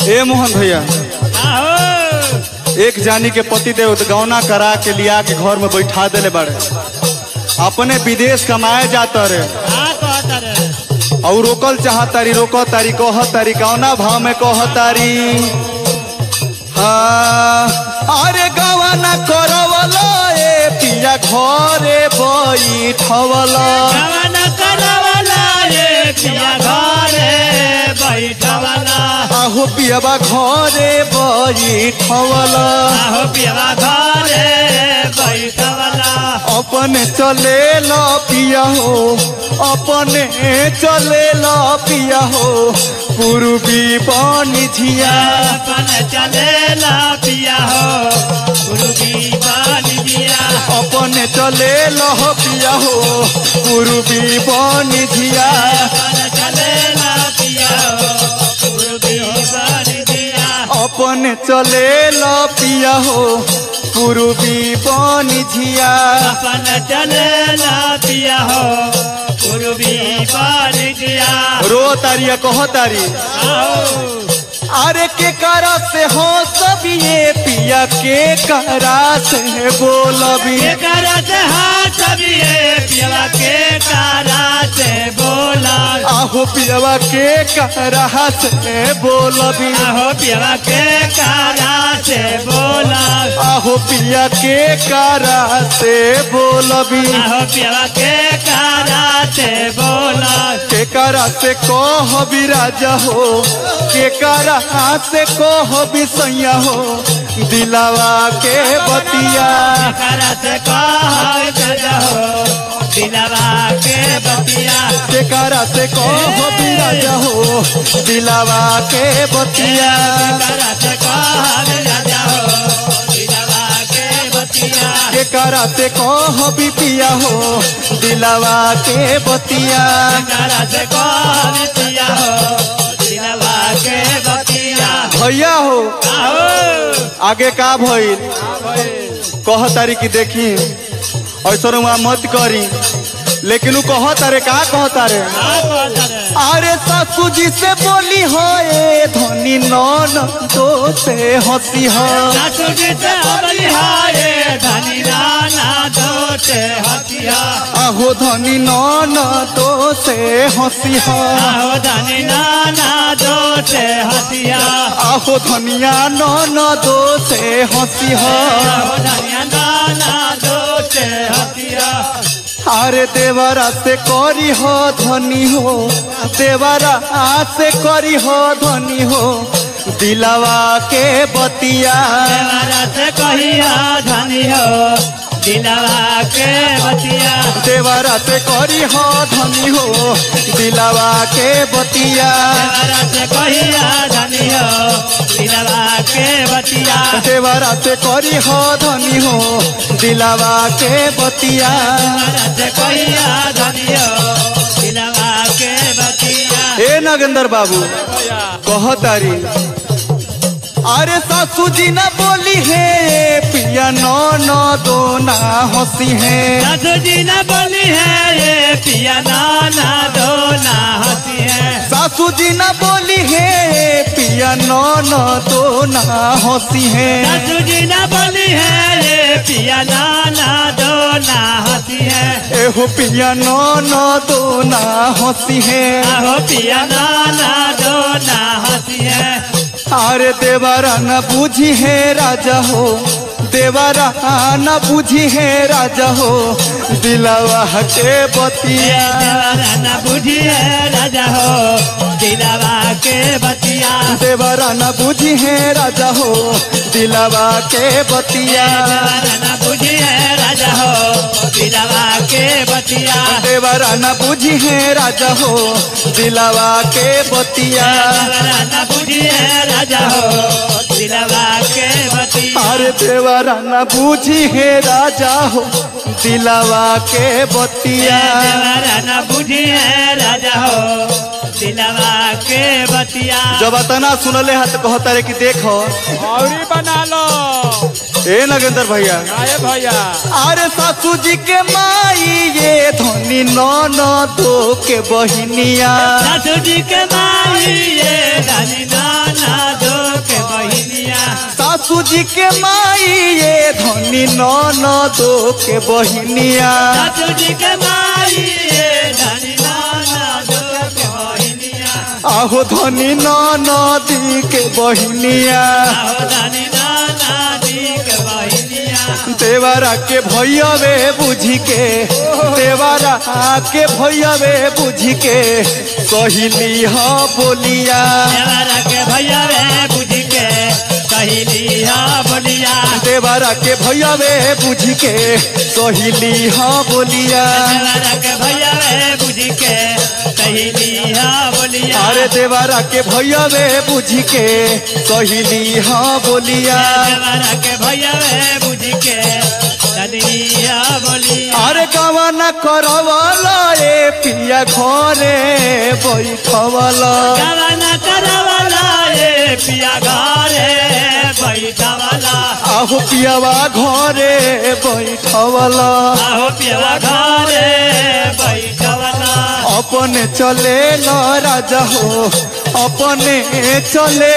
ए मोहन भैया, एक जानी के पति देव गौना करा के लिया के घर में बैठा देले बाड़े, अपने विदेश कमाए जाता रे और रोकल चाहतारी, रोकतारी, कहतारी कौना भाव में कहतारी। हाँ अरे गवाना करवला ए पिया घरे बैठवला, गवाना करवला ए पिया घरे बैठवला, आहो पियाबा घरे बैठवला, आहो पियाबा घरे बैठवला। अपने चले ला पिया हो, अपने चले ला पिया हो, पूर्वी पानी झिया, अपने चले ला पिया हो, पूर्वी पानी झिया, अपने चले ला पिया हो, पूर्वी पानी झिया, अपने चले ला पिया हो, पूर्वी पानी झिया, अपने चले ला पिया हो, पूर्वी पानी झिया, अपने चले ला पिया हो, पूर्वी पानी झिया। रो तारिया कह तारी, अरे के करा से हो सब ये पिया, के करा से बोलबी, के करा से हाथ सभी पिया, के करा से बोला, आहो पियावा के करा से बोलबी, आहो पिया के करा से बोला, आहो पिया के करा से बोलबी, आहो पिया के करा से बोला, के करा से कहबी राजा हो, के करा से कहबी सैया हो, दिलावा के बतिया, करा से कहा हो, दिलावा के बतिया, के करा से कहबी राजा हो, दिलावा के बतिया, करा से कहा राजा हो, दिलावा के बतिया, के करा से कहबी पिया हो, दिलावा के बतिया, करा से कहा पिया हो, दिलावा के बतिया। भैया हो आओ आगे का भइल कह तारी की देखी ऐसा मत करी, लेकिन कह तारे का कह तारे, अरे सासू जी से बोली हो ए धनी नौन तो से हंसी हो, सासू जी से बोली हाय धनी नाना दो से हसिया, आहो धनी नौन तो से हंसी हो, आहो धनी नाना दो से हसिया, आहो धनिया नौन दो से हंसी हो, आहो धनिया नाना दो से हसिया, अरे देवरा से करी हो धनी हो, देवरा से करी हो धनी हो, दिलावा के बतिया, देवरा से कहिया धनी हो, दिलावा के बतिया, देवरा से करी हो धनी हो, दिलावा के बतिया, देवरा से कहिया धनी हो, दिलावा के बतिया, देवरा से करी हो धनी हो, दिलावा के बतिया, देवरा से कहिया धनी हो, दिलावा के बतिया। ए नागेंद्र बाबू कह तारी, अरे सासू जी ना बोली है पिया नौन दो ना हंसी है, सासू जी न बोली है ये पिया नाना दो ना हंसी है, सासू जी ना बोली है पिया नौन दो ना हंसी है, सासू जी न बोली है ये पिया नाना दो ना हंसी है, एहो पिया नौन दो ना हंसी है, आहो पिया नाना दो ना हंसी है, अरे देवरा न बूझी है राजा हो, देवरा न बूझी है राजा हो, दिलावा के बतिया, देवरा न बुझी है राजा हो, दिलावा के बतिया, देवरा न बूझी है राजा हो, दिलावा के बतिया, देवरा न बुझी है राजा हो, दिलावा के बतिया, देवरा न बूझी है राजा हो, दिलावा के बतिया, देवरा न बुझी है राजा हो, दिलावा के बतिया, अरे देवरा न बूझी है राजा हो, दिलावा के बतिया, देवरा न बुझी है राजा हो, दिलावा के बतिया। जब अतना सुनले हाथ कहता रे कि देखो और बना लो ए नगेंद्र भैया, आए भैया अरे सासू जी के माई ये धनी नौन दो के बहिनिया, सासू जी के माई ये धनी नाना दो सासू जी के माई ये धनी ननदो के बहिनिया सासू जी के माई ये धनी ननदो के बहिनिया आहो धनी ननदी के बहिनिया आहो धनी ननदी के बहिनिया देवरा के भैयावे बुझी के देवरा के भैयावे बुझी के कहली हा बोलिया देवरा के भैया वे बुझ के कहली हा बोलिया देवरा के भैयावे बुझी के कहली हा बोलिया देवरा के भैया वे बुझ के कहली हा बोलिया अरे देवरा के भैयावे बुझी के कहली हा बोलिया देवरा के भैया वे बुझ के कहली हा बोलिया अरे गवाना करवाला ए पिया घरे बैठवाला गवाना करवाला ये पिया घरे बैठवाला आहो पियावा घरे बैठवाला आहो पिया घरे बैठवाला अपने चले राजा हो अपने चले